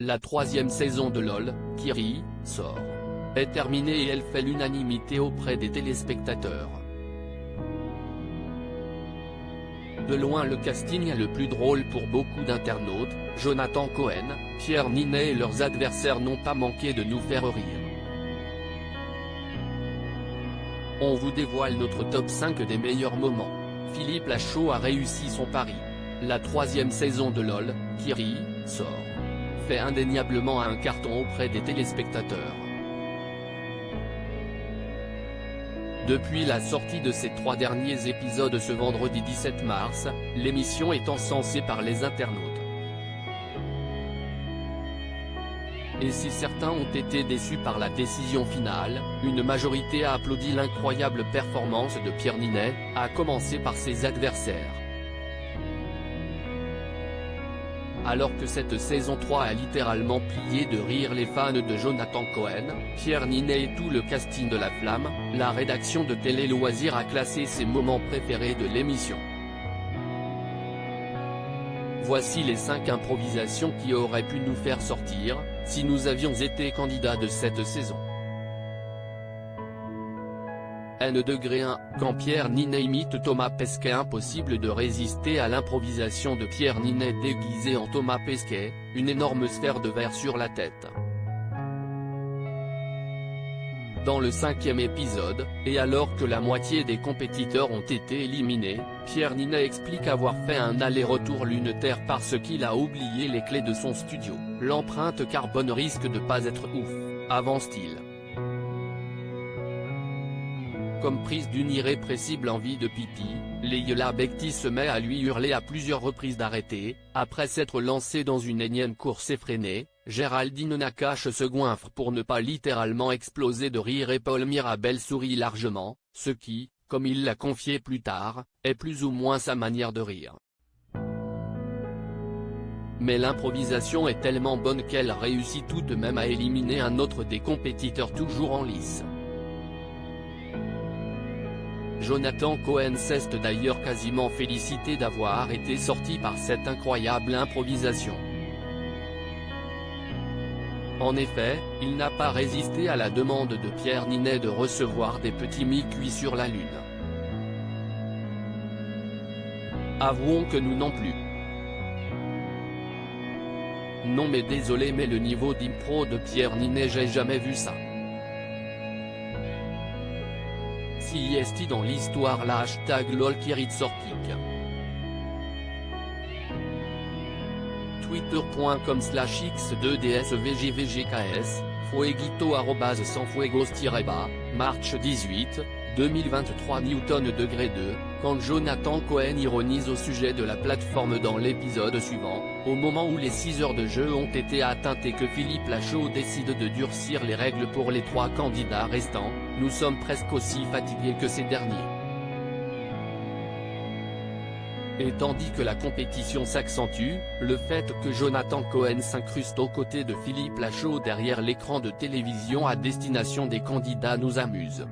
La troisième saison de LOL, Kiri, sort. Est terminée et elle fait l'unanimité auprès des téléspectateurs. De loin le casting le plus drôle pour beaucoup d'internautes, Jonathan Cohen, Pierre Ninet et leurs adversaires n'ont pas manqué de nous faire rire. On vous dévoile notre top 5 des meilleurs moments. Philippe Lachaud a réussi son pari. La troisième saison de LOL, Kiri, sort. Fait indéniablement un carton auprès des téléspectateurs. Depuis la sortie de ces 3 derniers épisodes ce vendredi 17 mars, l'émission est encensée par les internautes. Et si certains ont été déçus par la décision finale, une majorité a applaudi l'incroyable performance de Pierre Ninet, à commencer par ses adversaires. Alors que cette saison 3 a littéralement plié de rire les fans de Jonathan Cohen, Pierre Ninet et tout le casting de La Flamme, la rédaction de Télé Loisirs a classé ses moments préférés de l'émission. Voici les 5 improvisations qui auraient pu nous faire sortir, si nous avions été candidats de cette saison. N-1, quand Pierre Ninet imite Thomas Pesquet. Impossible de résister à l'improvisation de Pierre Ninet déguisé en Thomas Pesquet, une énorme sphère de verre sur la tête. Dans le 5e épisode, et alors que la moitié des compétiteurs ont été éliminés, Pierre Ninet explique avoir fait un aller-retour Lune-Terre parce qu'il a oublié les clés de son studio. L'empreinte carbone risque de pas être ouf, avance-t-il. Comme prise d'une irrépressible envie de pipi, Leila Bekti se met à lui hurler à plusieurs reprises d'arrêter. Après s'être lancée dans une énième course effrénée, Géraldine Nakache se goinfre pour ne pas littéralement exploser de rire et Paul Mirabel sourit largement, ce qui, comme il l'a confié plus tard, est plus ou moins sa manière de rire. Mais l'improvisation est tellement bonne qu'elle réussit tout de même à éliminer un autre des compétiteurs toujours en lice. Jonathan Cohen s'est d'ailleurs quasiment félicité d'avoir été sorti par cette incroyable improvisation. En effet, il n'a pas résisté à la demande de Pierre Ninet de recevoir des petits mi-cuits sur la Lune. Avouons que nous non plus. Non mais désolé mais le niveau d'impro de Pierre Ninet j'ai jamais vu ça. Si est dans l'histoire la hashtag LOLKiritSorpic. Twitter.com/x2dsvgvgks, fueguito @sanfuegos-bas, March 18, 2023 Newton-2, quand Jonathan Cohen ironise au sujet de la plateforme dans l'épisode suivant, au moment où les 6 heures de jeu ont été atteintes et que Philippe Lachaud décide de durcir les règles pour les 3 candidats restants, nous sommes presque aussi fatigués que ces derniers. Et tandis que la compétition s'accentue, le fait que Jonathan Cohen s'incruste aux côtés de Philippe Lachaud derrière l'écran de télévision à destination des candidats nous amuse.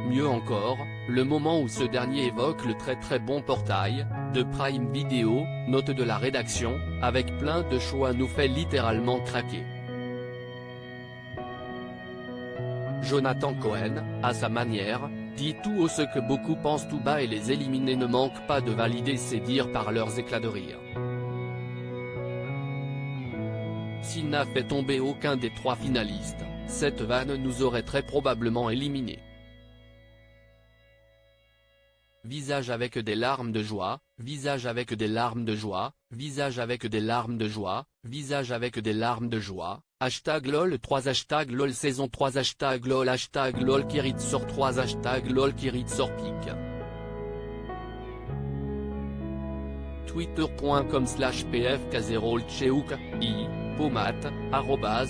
Mieux encore, le moment où ce dernier évoque le très bon portail, de Prime Video, note de la rédaction, avec plein de choix nous fait littéralement craquer. Jonathan Cohen, à sa manière, dit tout haut ce que beaucoup pensent tout bas et les éliminés ne manquent pas de valider ses dires par leurs éclats de rire. S'il n'a fait tomber aucun des 3 finalistes, cette vanne nous aurait très probablement éliminés. Visage avec des larmes de joie, visage avec des larmes de joie, visage avec des larmes de joie, visage avec des larmes de joie, hashtag LOL 3 hashtag LOL saison 3 hashtag LOL hashtag LOL Kiritsort 3 hashtag LOL Kiritsorpic. Twitter.com/pfk0lcheuk, pomat,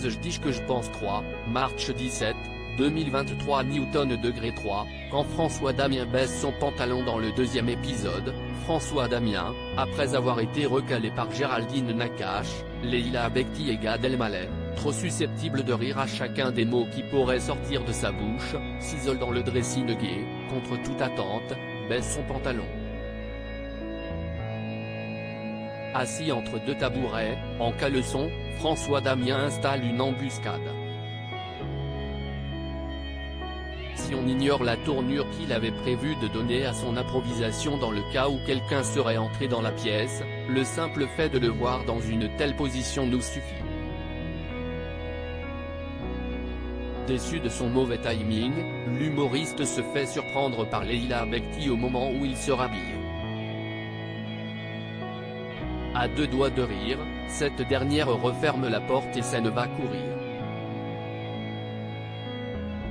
@je dis que je pense 3, March 17, 2023 Newton-3, quand François Damien baisse son pantalon dans le 2e épisode, François Damien, après avoir été recalé par Géraldine Nakache, Leila Bekti et Gad Elmaleh, trop susceptible de rire à chacun des mots qui pourraient sortir de sa bouche, s'isole dans le dressing gay, contre toute attente, baisse son pantalon. assis entre deux tabourets, en caleçon, François Damien installe une embuscade. Si on ignore la tournure qu'il avait prévu de donner à son improvisation dans le cas où quelqu'un serait entré dans la pièce, le simple fait de le voir dans une telle position nous suffit. Déçu de son mauvais timing, l'humoriste se fait surprendre par Leila Bekti au moment où il se rhabille. À deux doigts de rire, cette dernière referme la porte et s'en va courir.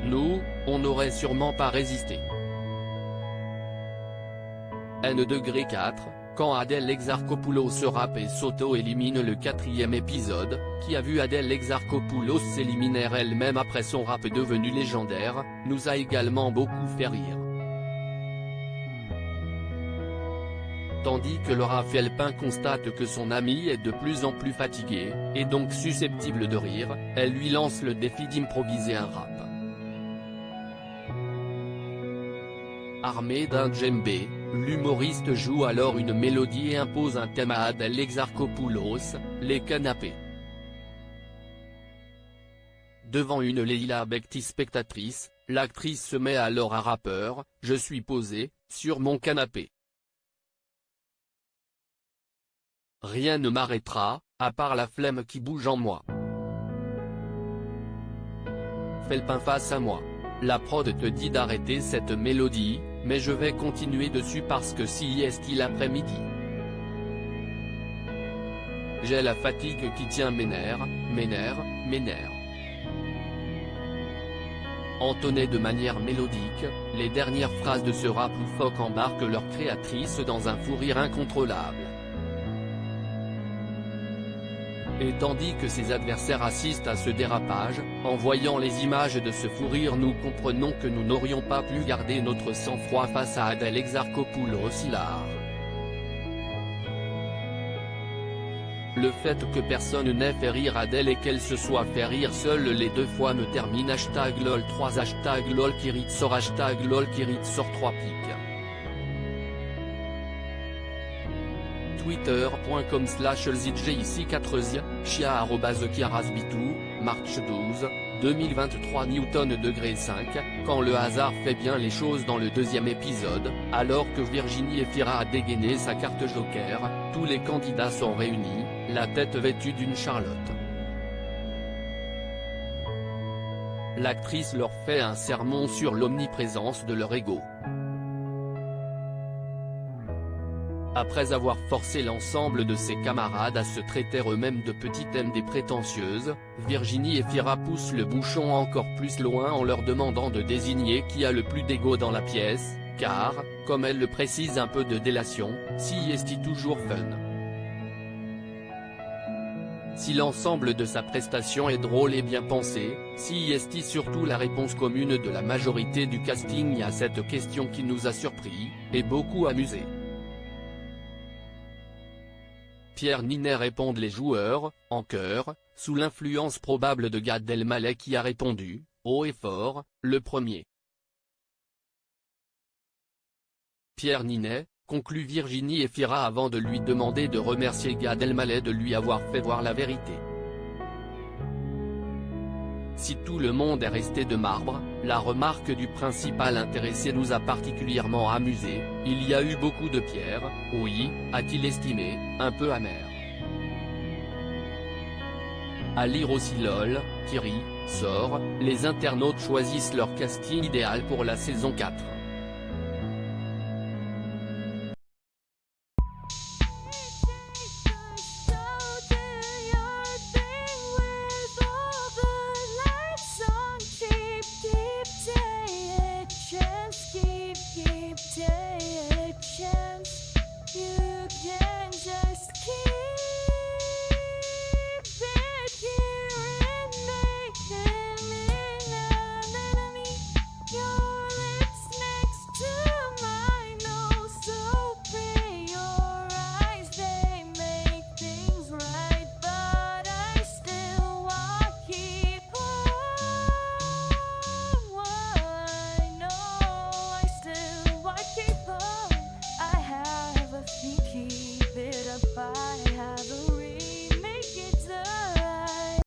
Nous, on n'aurait sûrement pas résisté. N°4, quand Adèle Exarchopoulos se rappe et s'auto-élimine. Le 4e épisode, qui a vu Adèle Exarchopoulos s'éliminer elle-même après son rap devenu légendaire, nous a également beaucoup fait rire. Tandis que Laura Felpin constate que son ami est de plus en plus fatigué, et donc susceptible de rire, elle lui lance le défi d'improviser un rap. Armé d'un djembé, l'humoriste joue alors une mélodie et impose un thème à Adèle Exarchopoulos, les canapés. Devant une Leila Bekti spectatrice, l'actrice se met alors à rappeur, « Je suis posé, sur mon canapé. Rien ne m'arrêtera, à part la flemme qui bouge en moi. Felpin face à moi. La prod te dit d'arrêter cette mélodie, mais je vais continuer dessus parce que si est l'après-midi. J'ai la fatigue qui tient mes nerfs, mes nerfs, mes nerfs. » Entonnés de manière mélodique, les dernières phrases de ce rap loufoque embarquent leur créatrice dans un fou rire incontrôlable. Et tandis que ses adversaires assistent à ce dérapage, en voyant les images de ce fou rire nous comprenons que nous n'aurions pas pu garder notre sang-froid face à Adèle Exarchopoulos hilar. Le fait que personne n'ait fait rire Adèle et qu'elle se soit fait rire seule les deux fois me termine. #lol 3 #lol Kirit sort #lol Kirit sort 3 pics. Twitter.com/ZJIC4 Chia @Kiarasbitou, March 12, 2023 N°5, quand le hasard fait bien les choses dans le 2e épisode, alors que Virginie Efira a dégainé sa carte joker, tous les candidats sont réunis, la tête vêtue d'une Charlotte. L'actrice leur fait un sermon sur l'omniprésence de leur ego. Après avoir forcé l'ensemble de ses camarades à se traiter eux-mêmes de petites MD prétentieuses, Virginie Efira pousse le bouchon encore plus loin en leur demandant de désigner qui a le plus d'ego dans la pièce, car, comme elle le précise un peu de délation, si est toujours fun. Si l'ensemble de sa prestation est drôle et bien pensé, si est surtout la réponse commune de la majorité du casting à cette question qui nous a surpris, et beaucoup amusé. Pierre Ninet répondent les joueurs, en chœur, sous l'influence probable de Gad Elmaleh qui a répondu, haut et fort, le premier. Pierre Ninet, conclut Virginie Efira avant de lui demander de remercier Gad Elmaleh de lui avoir fait voir la vérité. Si tout le monde est resté de marbre, la remarque du principal intéressé nous a particulièrement amusé, il y a eu beaucoup de pierres, oui, a-t-il estimé, un peu amer. À lire aussi lol, Thierry, sort, les internautes choisissent leur casting idéal pour la saison 4. Keep it up.